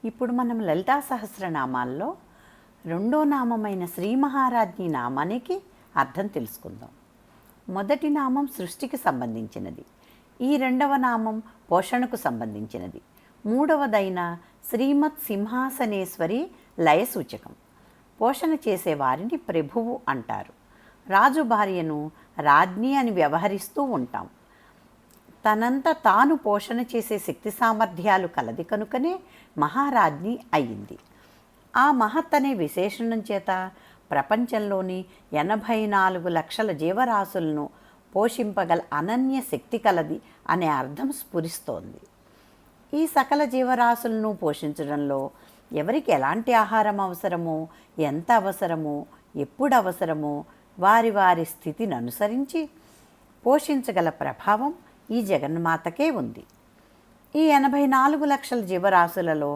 ఇప్పుడు మనం లలితా సహస్రనామాల్లో రెండో నామమైన శ్రీ మహారాజ్ఞి నామానికి అర్థం తెలుసుకుందాం. మొదటి నామం సృష్టికి సంబంధించినది, ఈ రెండవ నామం పోషణకు సంబంధించినది, మూడవదైన శ్రీమత్ సింహాసనేశ్వరి లయ సూచకం. పోషణ చేసేవారిని ప్రభువు అంటారు. రాజు భార్యను రాజ్ఞి అని వ్యవహరిస్తూ ఉంటాం. తనంత తాను పోషణ చేసే శక్తి సామర్థ్యాలు కలది కనుకనే మహారాజ్ఞి అయ్యింది. ఆ మహత్ అనే విశేషణం చేత ప్రపంచంలోని 84 లక్షల జీవరాశులను పోషింపగల అనన్య శక్తి కలది అనే అర్థం స్ఫురిస్తోంది. ఈ సకల జీవరాశులను పోషించడంలో ఎవరికి ఎలాంటి ఆహారం అవసరమో, ఎంత అవసరమో, ఎప్పుడు అవసరమో వారి వారి స్థితిని అనుసరించి పోషించగల ప్రభావం ఈ జగన్మాతకే ఉంది. ఈ 84 లక్షల జీవరాశులలో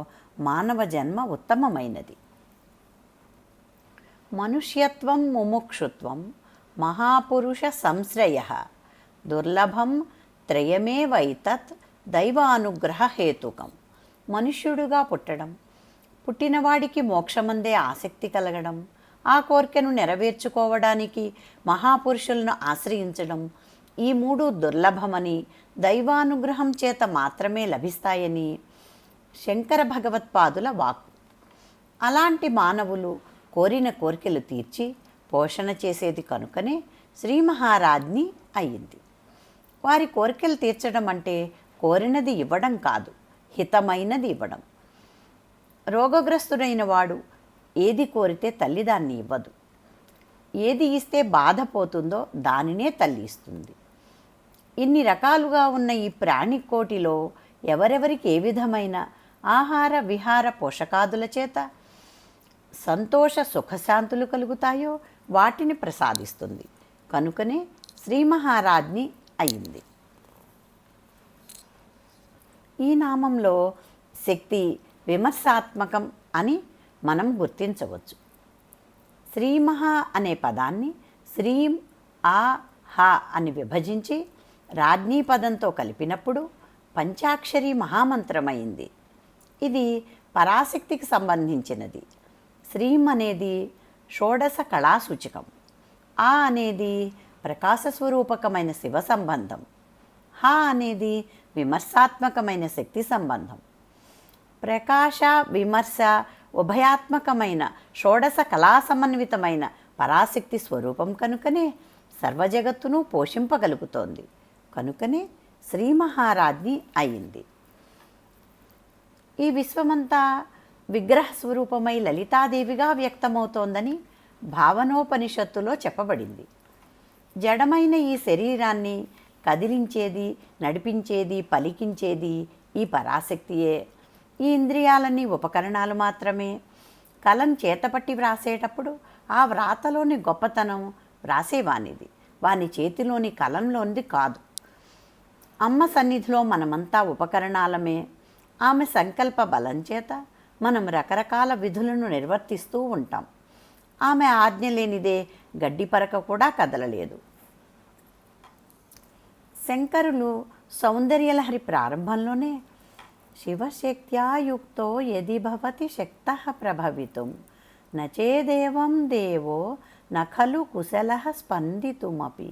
మానవ జన్మ ఉత్తమమైనది. మనుష్యత్వం ముముక్షుత్వం మహాపురుష సంశ్రయ దుర్లభం త్రయమేవైతత్ దైవానుగ్రహ హేతుకం. మనుష్యుడుగా పుట్టడం, పుట్టినవాడికి మోక్షమందే ఆసక్తి కలగడం, ఆ కోరికను నెరవేర్చుకోవడానికి మహాపురుషులను ఆశ్రయించడం, ఈ మూడు దుర్లభమని, దైవానుగ్రహం చేత మాత్రమే లభిస్తాయని శంకర భగవత్పాదుల వాక్కు. అలాంటి మానవులు కోరిన కోరికలు తీర్చి పోషణ చేసేది కనుకనే శ్రీ మహారాజ్ఞి అయ్యింది. వారి కోరికలు తీర్చడం అంటే కోరినది ఇవ్వడం కాదు, హితమైనది ఇవ్వడం. రోగగ్రస్తుడైన వాడు ఏది కోరితే తల్లి దాన్ని ఇవ్వదు. ఏది ఇస్తే బాధపోతుందో దానినే తల్లి ఇస్తుంది. ఇన్ని రకాలుగా ఉన్న ఈ ప్రాణికోటిలో ఎవరెవరికి ఏ విధమైన ఆహార విహార పోషకాదుల చేత సంతోష సుఖశాంతులు కలుగుతాయో వాటిని ప్రసాదిస్తుంది. కనుకనే శ్రీ మహారాజ్ఞి అయింది. ఈ నామంలో శక్తి విమర్శాత్మకం అని మనం గుర్తించవచ్చు. శ్రీమహా అనే పదాన్ని శ్రీం ఆ హ అని విభజించి రాజ్ఞీ పదంతో కలిపినప్పుడు పంచాక్షరి మహామంత్రమైంది. ఇది పరాశక్తికి సంబంధించినది. శ్రీం అనేది షోడశ కళాసూచకం, ఆ అనేది ప్రకాశ స్వరూపకమైన శివ సంబంధం, హ అనేది విమర్శాత్మకమైన శక్తి సంబంధం. ప్రకాశ విమర్శ ఉభయాత్మకమైన షోడశ కళా సమన్వితమైన పరాశక్తి స్వరూపం కనుకనే సర్వజగత్తును పోషింపగలుగుతోంది. కనుకనే శ్రీ మహారాజ్ఞి అయింది. ఈ విశ్వమంతా విగ్రహ స్వరూపమై లలితాదేవిగా వ్యక్తమవుతోందని భావనోపనిషత్తులో చెప్పబడింది. జడమైన ఈ శరీరాన్ని కదిలించేది, నడిపించేది, పలికించేది ఈ పరాశక్తియే. ఈ ఇంద్రియాలన్నీ ఉపకరణాలు మాత్రమే. కలం చేతపట్టి వ్రాసేటప్పుడు ఆ వ్రాతలోని గొప్పతనం వ్రాసేవానిది, వాని చేతిలోని కలంలోనిది కాదు. అమ్మ సన్నిధిలో మనమంతా ఉపకరణాలమే. ఆమె సంకల్ప బలం చేత మనం రకరకాల విధులను నిర్వర్తిస్తూ ఉంటాం. ఆమె ఆజ్ఞ లేనిదే గడ్డి పరక కూడా కదలలేదు. శంకరులు సౌందర్యలహరి ప్రారంభంలోనే శివశక్త్యా యుక్తో యది భవతి శక్తః ప్రభవితుం నచేదేవం దేవో నఖలు కుశలః స్పందితుమపి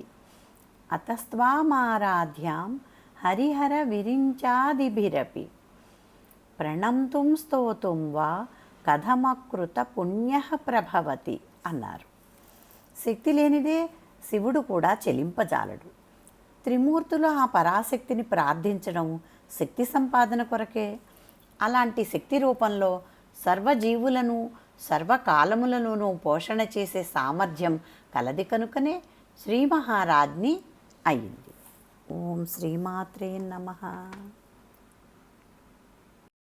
అతస్త్వామారాధ్యాం హరిహర విరించాదిభిరపి ప్రణంతుం స్తోతుం వా కథమకృత పుణ్యః ప్రభవతి అన్నారు. శక్తి లేనిదే శివుడు కూడా చెలింపజాలడు. త్రిమూర్తులు ఆ పరాశక్తిని ప్రార్థించడం శక్తి సంపాదన కొరకే. అలాంటి శక్తి రూపంలో సర్వజీవులను సర్వకాలములలోనూ పోషణ చేసే సామర్థ్యం కలది కనుకనే శ్రీ మహారాజ్ఞి అయింది. ఓం శ్రీమాత్రే నమః.